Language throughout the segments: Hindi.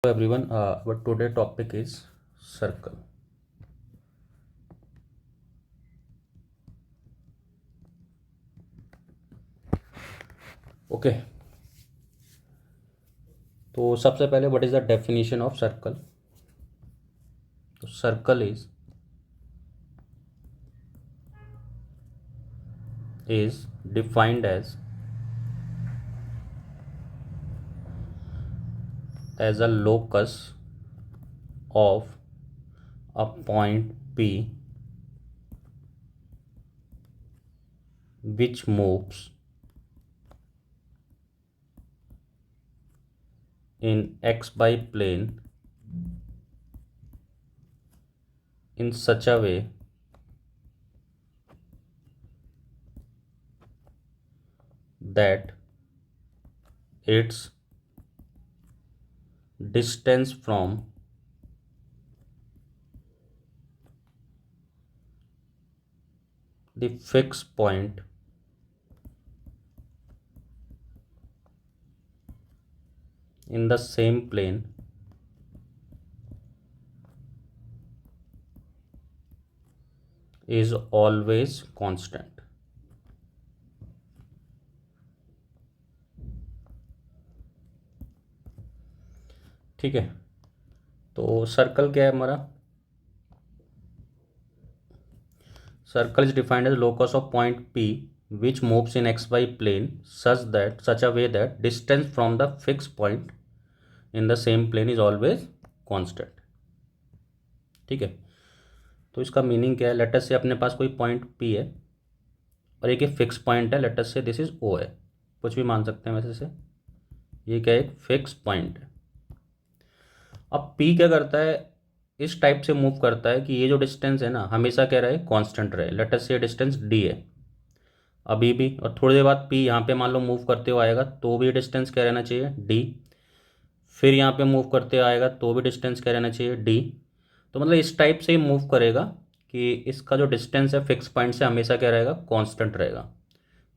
Hello everyone, our today topic is circle. Okay, तो सबसे पहले what is the definition of circle? तो circle is defined as a locus of a point P which moves in xy plane in such a way that its distance from the fixed point in the same plane is always constant. ठीक है, तो सर्कल क्या है हमारा? Circle is defined as locus of point P which moves in xy plane such a way that distance from the fixed point in the same plane is always constant. ठीक है, तो इसका मीनिंग क्या है? लेटस से अपने पास कोई पॉइंट P है और एक फिक्स पॉइंट है, let's say this is O है, कुछ भी मान सकते हैं वैसे से। ये क्या है? एक फिक्स पॉइंट है। अब P क्या करता है? इस टाइप से मूव करता है कि ये जो डिस्टेंस है ना हमेशा क्या रहे? कांस्टेंट रहे। लेटस से ये डिस्टेंस D है अभी भी, और थोड़ी देर बाद P यहाँ पे मान लो मूव करते हुए आएगा तो भी डिस्टेंस क्या रहना चाहिए? D। फिर यहाँ पे मूव करते आएगा तो भी डिस्टेंस क्या रहना चाहिए? D। तो मतलब इस टाइप से ही मूव करेगा कि इसका जो डिस्टेंस है फिक्स पॉइंट से हमेशा क्या रहेगा? कांस्टेंट रहेगा।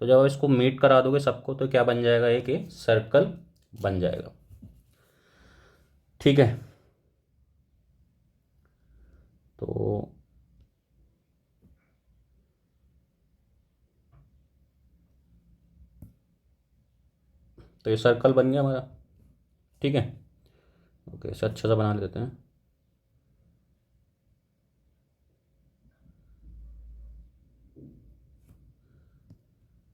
तो जब आप इसको मीट करा दोगे सबको तो क्या बन जाएगा? एक ये सर्कल बन जाएगा। ठीक है, तो ये सर्कल बन गया हमारा। ठीक है, ओके, इसे अच्छा सा बना लेते हैं।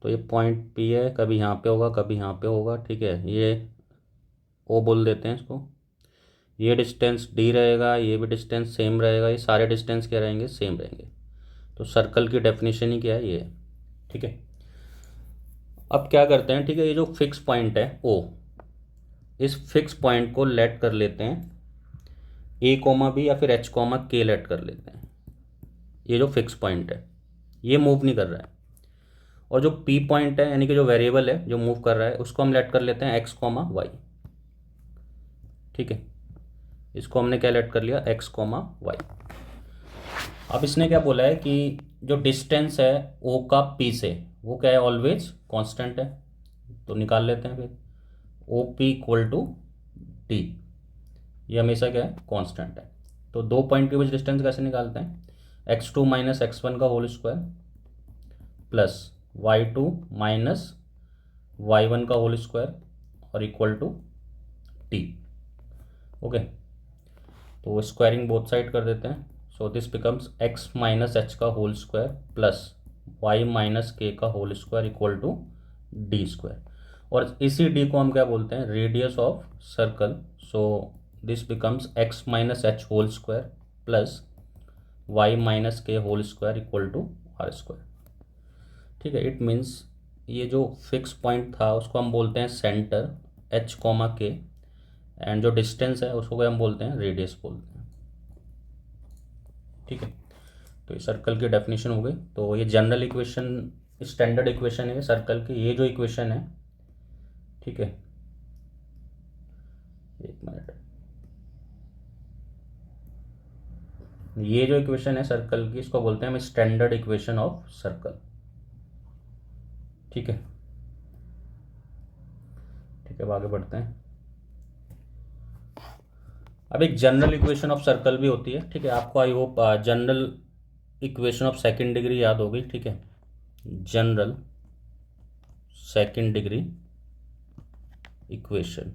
तो ये पॉइंट P है, कभी यहाँ पे होगा कभी यहाँ पे होगा। ठीक है, ये O बोल देते हैं इसको। ये डिस्टेंस D रहेगा, ये भी डिस्टेंस सेम रहेगा, ये सारे डिस्टेंस क्या रहेंगे? सेम रहेंगे। तो सर्कल की डेफिनेशन ही क्या है? ये है। ठीक है, अब क्या करते हैं? ठीक है, ये जो फिक्स पॉइंट है O, इस फिक्स पॉइंट को लेट कर लेते हैं A, B या फिर H, K लेट कर लेते हैं। ये जो फिक्स पॉइंट है ये मूव नहीं कर रहा है, और जो P पॉइंट है यानी कि जो वेरिएबल है जो मूव कर रहा है उसको हम लेट कर लेते हैं X, Y। ठीक है, इसको हमने क्या लेट कर लिया? X, Y। अब इसने क्या बोला है कि जो डिस्टेंस है O का P से वो क्या है? ऑलवेज कांस्टेंट है। तो निकाल लेते हैं फिर OP इक्वल टू D, ये हमेशा क्या है? कांस्टेंट है। तो दो पॉइंट के बीच डिस्टेंस कैसे निकालते हैं? x2 माइनस x1 का whole square plus y2 minus y1 का होल स्क्वायर और इक्वल टू t। ओके, तो स्क्वायरिंग बोथ साइड कर देते हैं। So this becomes x minus H का whole square plus y minus K का whole square equal to D square. और इसी d को हम क्या बोलते हैं? Radius of circle. So this becomes x minus H whole square plus y minus K whole square equal to R square. ठीक है, इट मीन्स ये जो फिक्स पॉइंट था उसको हम बोलते हैं सेंटर H, K, एंड जो डिस्टेंस है उसको हम बोलते हैं रेडियस बोलते हैं। ठीक है, तो ये सर्कल की डेफिनेशन हो गई। तो ये जनरल इक्वेशन, स्टैंडर्ड इक्वेशन है सर्कल की, ये जो इक्वेशन है। ठीक है, एक मिनट, ये जो इक्वेशन है सर्कल की इसको बोलते हैं हम स्टैंडर्ड इक्वेशन ऑफ सर्कल। ठीक है, ठीक है, अब आगे बढ़ते हैं। अब एक जनरल इक्वेशन ऑफ सर्कल भी होती है, ठीक है। आपको I hope general equation of second degree याद होगी, ठीक है। जनरल सेकंड डिग्री इक्वेशन,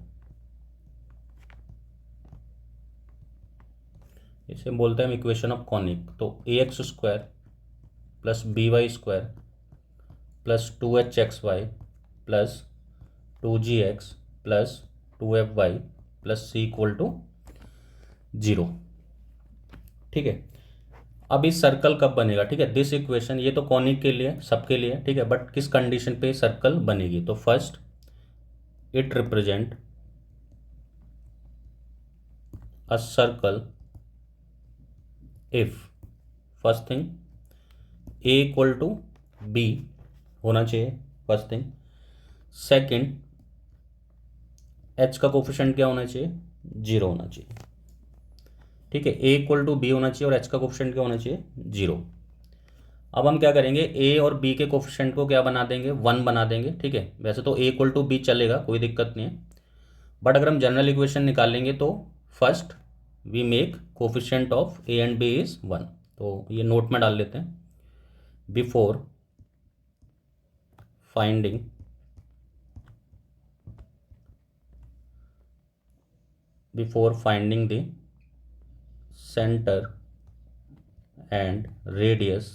इसे बोलते हैं हम इक्वेशन ऑफ कॉनिक। तो A X square plus B Y square plus 2h(xy) plus 2g(x) plus 2fy plus c equal to 0, ठीक है। अब इस सर्कल कब बनेगा, ठीक है। दिस इक्वेशन, ये तो कॉनिक के लिए, सबके लिए, ठीक है। बट किस कंडीशन पे सर्कल बनेगी, तो first it represent a circle if, first thing A equal to B होना चाहिए, फर्स्ट थिंग। सेकंड, एच का कोफिशिएंट क्या होना चाहिए, 0 होना चाहिए, ठीक है। ए इक्वल टू बी होना चाहिए और एच का कोफिशिएंट क्या होना चाहिए, 0। अब हम क्या करेंगे, ए और बी के कोफिशिएंट को क्या बना देंगे, 1 बना देंगे, ठीक है। वैसे तो ए इक्वल टू बी चलेगा, कोई दिक्कत नहीं है। बट अगर हम जनरल इक्वेशन निकालेंगे तो first we make coefficient of A and B is 1। तो ये नोट में डाल लेते हैं, before finding the center and radius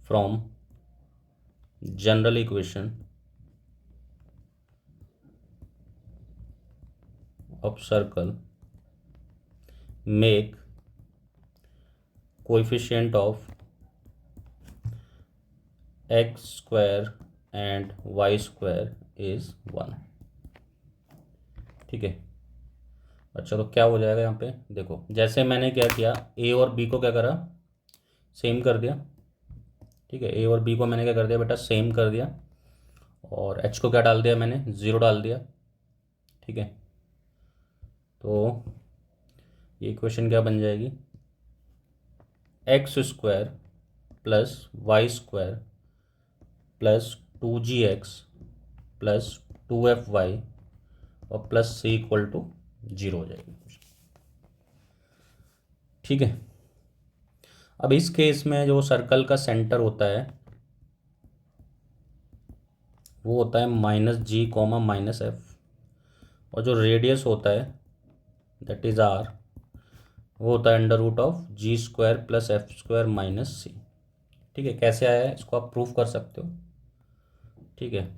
from general equation of circle, make coefficient of x square and y square is 1, ठीक है। अच्छा, तो क्या हो जाएगा यहाँ पे, देखो जैसे मैंने क्या किया, ए और बी को क्या करा, सेम कर दिया, ठीक है। ए और बी को मैंने क्या कर दिया बेटा, सेम कर दिया। और एच को क्या डाल दिया मैंने, 0 डाल दिया, ठीक है। तो ये इक्वेशन क्या बन जाएगी, X square plus Y square plus 2gx plus 2fy और प्लस c इक्वल टू 0 हो जाएगी, ठीक है। अब इस केस में जो सर्कल का सेंटर होता है वो होता है -g, -f, और जो रेडियस होता है दैट इज r, वो होता है √g² plus f² minus c, ठीक है। कैसे आया है इसको आप प्रूफ कर सकते हो, ठीक है।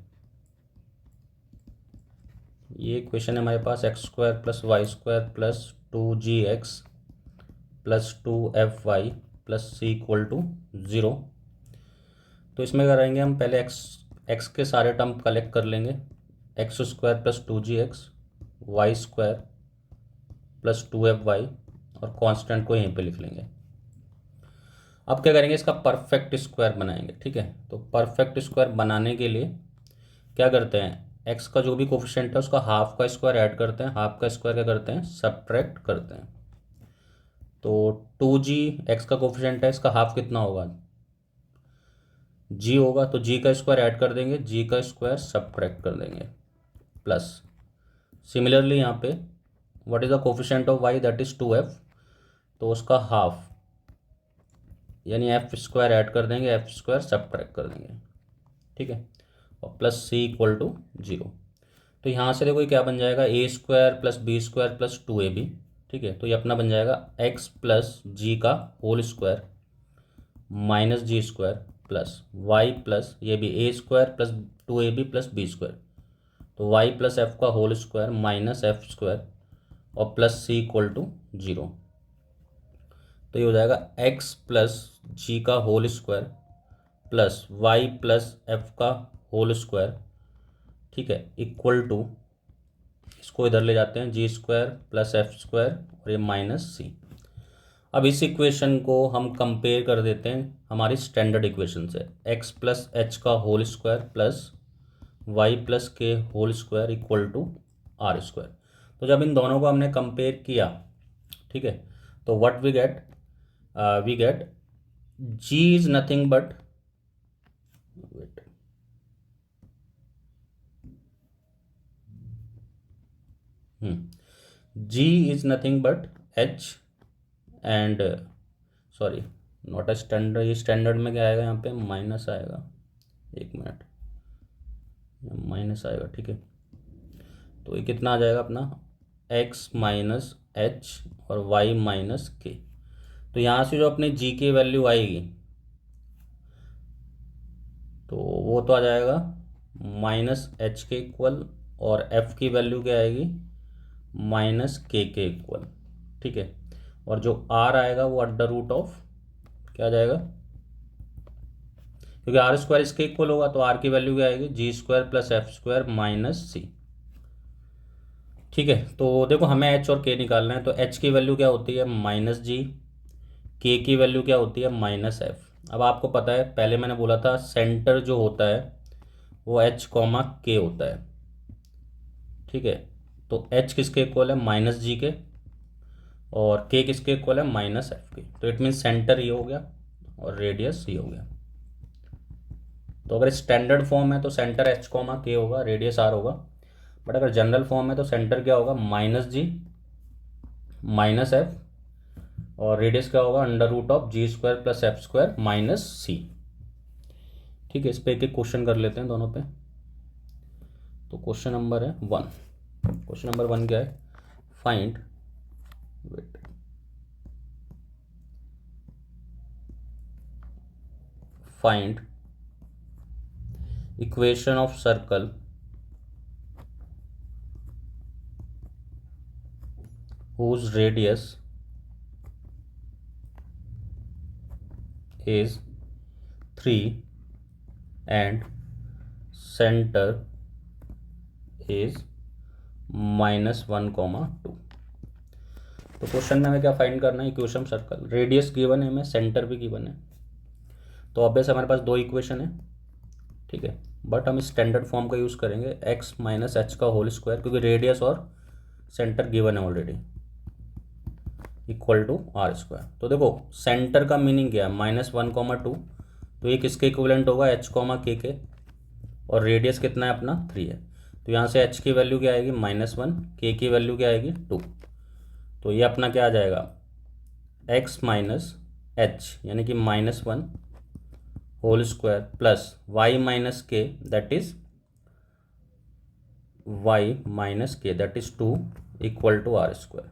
ये क्वेश्चन है हमारे पास, x² plus y² plus 2gx plus 2fy plus c equal to 0। तो इसमें करेंगे हम, पहले x के सारे टर्म कलेक्ट कर लेंगे, x² plus 2gx, y² plus 2fy और कांस्टेंट को यहीं पे लिख लेंगे। अब क्या करेंगे, इसका परफेक्ट स्क्वायर बनाएंगे, ठीक है। तो परफेक्ट स्क्वायर बनाने के लिए क्या करते हैं, x का जो भी कोफिशिएंट है उसका हाफ का स्क्वायर ऐड करते हैं, हाफ का स्क्वायर क्या करते हैं, सब्ट्रैक्ट करते हैं। तो 2g x का कोफिशिएंट है, इसका हाफ कितना होगा, g होगा। तो g का स्क्वायर ऐड कर देंगे, g का स्क्वायर सब्ट्रैक्ट कर देंगे, प्लस सिमिलरली यहाँ पे what is the coefficient of y, that is 2f, तो उसका हाफ यानी f² ऐड कर देंगे, f² सब्ट्रैक्ट कर देंगे, ठीक है। और प्लस c इक्वल टू 0। तो यहाँ से देखो ये क्या बन जाएगा, a² plus b² plus 2ab, ठीक है। तो ये अपना बन जाएगा x प्लस जी का whole square minus g² plus y plus ये भी a² plus 2ab plus b², तो y प्लस f का होल स्क्वायर माइनस f² और प्लस c इक्वल टू 0। तो ये हो जाएगा x प्लस जी का whole square plus y plus f का होल स्क्वायर, ठीक है, इक्वल टू, इसको इधर ले जाते हैं, g² प्लस f² और ये माइनस c। अब इस इक्वेशन को हम कंपेयर कर देते हैं हमारी स्टैंडर्ड इक्वेशन से, x प्लस एच का whole square plus Y plus K whole square equal to r²। तो जब इन दोनों को हमने कंपेयर किया, ठीक है, तो what we get g is nothing but, G is nothing but H and sorry not a standard, ये स्टैंडर्ड में क्या आएगा यहाँ पे माइनस आएगा, एक मिनट, माइनस आएगा, ठीक है। तो ये कितना आ जाएगा अपना x माइनस एच और y माइनस के। तो यहाँ से जो अपने g की वैल्यू आएगी तो वो तो आ जाएगा माइनस एच के इक्वल, और f की वैल्यू क्या आएगी माइनस के इक्वल, ठीक है। और जो r आएगा वो अंडर रूट ऑफ क्या आ जाएगा, क्योंकि आर स्क्वायर इसके इक्वल होगा तो r की वैल्यू क्या आएगी G square plus F square minus C, ठीक है। तो देखो हमें h और k निकालना है, तो h की वैल्यू क्या होती है माइनस जी, k की वैल्यू क्या होती है माइनस एफ। अब आपको पता है पहले मैंने बोला था सेंटर जो होता है वो h कॉमा के होता है, ठीक है। तो h किसके इक्वल है माइनस जी के, और k किसके इक्वल है माइनस एफ के। तो इट मीन्स सेंटर ये हो गया और रेडियस ये हो गया। तो अगर स्टैंडर्ड फॉर्म है तो सेंटर h कॉमा के होगा, रेडियस r होगा। बट अगर जनरल फॉर्म है तो सेंटर क्या होगा माइनस जी माइनस एफ, और रेडियस क्या होगा under root of G square plus F square minus C, ठीक है। इस पे एक एक क्वेश्चन कर लेते हैं दोनों पे। तो क्वेश्चन नंबर है 1, क्वेश्चन नंबर 1 क्या है, find weight find equation of circle whose radius is 3 and center is -1, 2। तो क्वेश्चन में हमें क्या फाइंड करना है इक्वेशन सर्कल, रेडियस गिवन है हमें, सेंटर भी गिवन है। तो ऑब्वियस हमारे पास दो इक्वेशन है, ठीक है। बट हम स्टैंडर्ड फॉर्म का यूज़ करेंगे x माइनस एच का होल स्क्वायर, क्योंकि रेडियस और सेंटर गिवन है already, equal to R square. तो देखो सेंटर का मीनिंग क्या है -1, 2, तो ये किसके इक्विवेलेंट होगा h कॉमा के, और रेडियस कितना है अपना 3 है। तो यहाँ से h की वैल्यू क्या आएगी -1, k की वैल्यू क्या आएगी 2। तो ये अपना क्या आ जाएगा x माइनस एच यानी कि -1 whole square plus y minus K that is that is 2 equal to R square.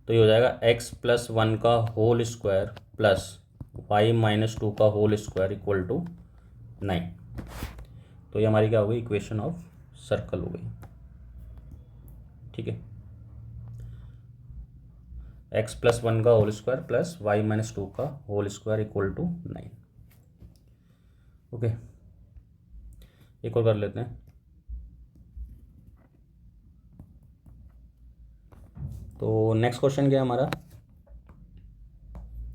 तो ये हो जाएगा x प्लस 1 का whole square plus y minus 2 का होल स्क्वायर इक्वल टू 9। तो ये हमारी क्या हो गई इक्वेशन ऑफ सर्कल हो गई, ठीक है। x प्लस 1 का whole square plus y minus 2 का whole square equal to 9। Okay, एक और कर लेते हैं। तो नेक्स्ट क्वेश्चन क्या है हमारा,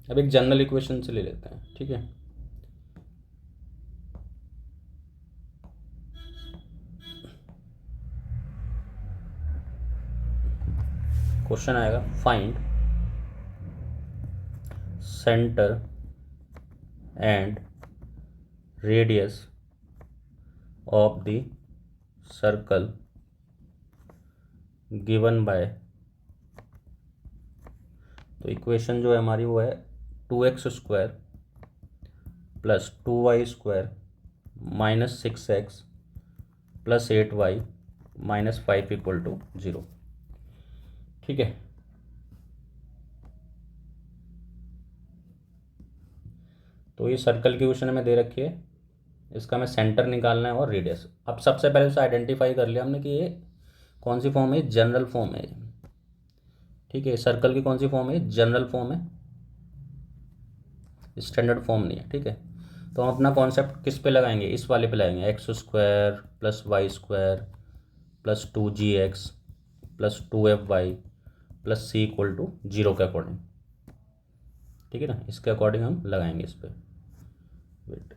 अब एक जनरल इक्वेशन से ले लेते हैं, ठीक है। क्वेश्चन आएगा find centre and radius of the circle given by. तो इक्वेशन जो है हमारी वो है 2x square plus 2y square minus 6x plus 8y minus 5 equal to 0, ठीक है। तो ये सर्कल की क्वेश्चन हमें दे रखी है, इसका हमें सेंटर निकालना है और रेडियस। अब सबसे पहले उसे आइडेंटिफाई कर लिया हमने कि ये कौन सी फॉर्म है, जनरल फॉर्म है, ठीक है। सर्कल की कौन सी फॉर्म है, जनरल फॉर्म है, स्टैंडर्ड फॉर्म नहीं है, ठीक है। तो हम अपना कॉन्सेप्ट किस पे लगाएंगे, इस वाले पे लगाएंगे, X square plus Y square plus 2gx plus 2fy plus C equal to 0 के अकॉर्डिंग, ठीक है ना। इसके अकॉर्डिंग हम लगाएंगे इस पर, वेट।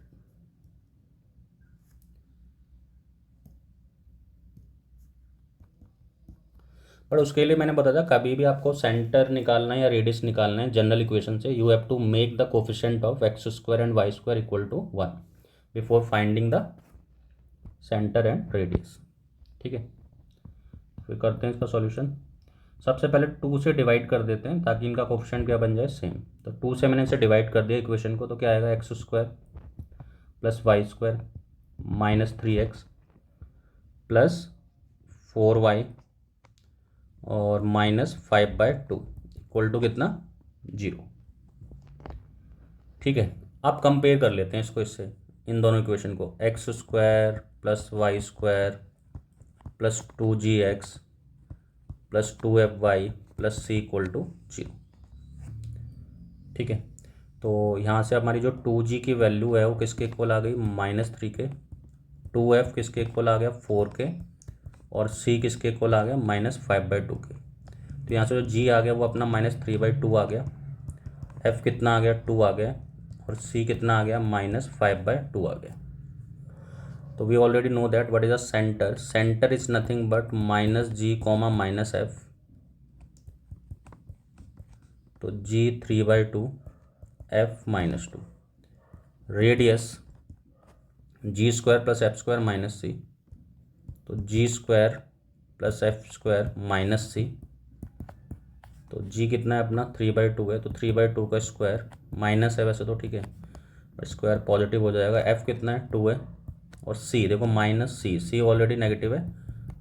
पर उसके लिए मैंने बताया था कभी भी आपको सेंटर निकालना है या रेडियस निकालना है जनरल इक्वेशन से, you have to make the coefficient of X square and Y square equal to 1 before finding the centre and radius, ठीक है। फिर करते हैं इसका सॉल्यूशन। सबसे पहले 2 से डिवाइड कर देते हैं ताकि इनका कोफिशिएंट क्या बन जाए, सेम। तो 2 से मैंने इसे डिवाइड कर दिया इक्वेशन को, तो क्या आएगा, X square plus Y square minus 3x plus 4y और माइनस 5/2 इक्वल टू कितना, 0। ठीक है, अब कंपेयर कर लेते हैं इसको इससे, इन दोनों इक्वेशन को, X square plus Y square plus 2gx plus 2fy plus c equal to 0। ठीक है, तो यहाँ से हमारी जो 2g की वैल्यू है वो किसके इक्वल आ गई, -3 के, 2f किसके इक्वल आ गया, 4 के, और c किसके इक्वल आ गया, -5/2 के। तो यहाँ से जो g आ गया वो अपना -3/2 आ गया, f कितना आ गया, 2 आ गया, और c कितना आ गया, -5/2 आ गया। तो we already know that what is a centre, centre is nothing but -g, -f, तो g 3/2 f -2, radius g square plus F square minus C, तो g square plus F square minus C, तो g कितना है अपना 3/2 है, तो 3/2 का स्क्वायर, माइनस है वैसे तो, ठीक है, स्क्वायर पॉजिटिव हो जाएगा, f कितना है 2 है, और c देखो -c ऑलरेडी नेगेटिव है,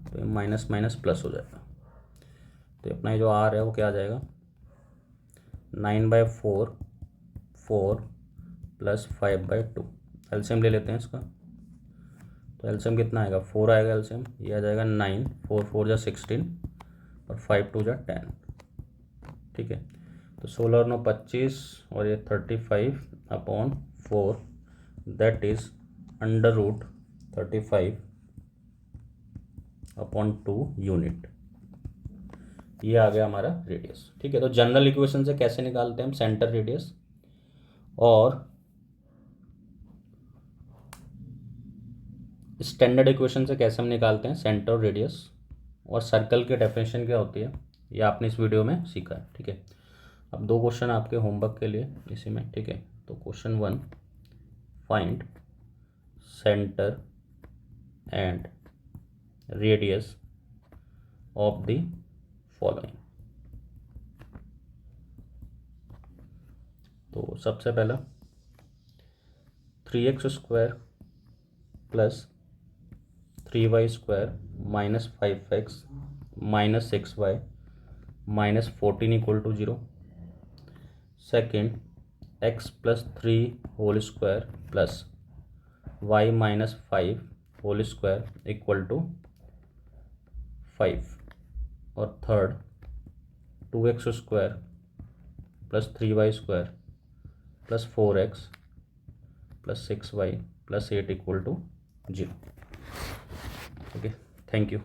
तो माइनस माइनस प्लस हो जाएगा। तो अपना जो r है वो क्या आ जाएगा, 9/4 4 प्लस 5/2, एलसीएम ले लेते हैं इसका, तो एलसीएम कितना आएगा, 4 आएगा एलसीएम, ये आ जाएगा 9, 4 4 जा 16 और 5 2 जा 10। ठीक है, तो 16 और 9 25 और ये 35/4, दैट इज √35/2 यूनिट। ये आ गया हमारा रेडियस। ठीक है, तो जनरल इक्वेशन से कैसे निकालते हैं हम सेंटर रेडियस, और स्टैंडर्ड इक्वेशन से कैसे हम निकालते हैं सेंटर और रेडियस, और सर्कल की डेफिनेशन क्या होती है, ये आपने इस वीडियो में सीखा है। ठीक है, अब 2 क्वेश्चन आपके होमवर्क के लिए इसी में। ठीक है, तो question 1, find centre and radius of the following. तो सबसे पहला 3x square plus 3y square minus 5x minus 6y minus 14 equal to 0। Second, x plus 3 whole square plus y minus 5 whole square equal to 5। और third, 2x square plus 3y square plus 4x plus 6y plus 8 equal to 0। Okay, thank you.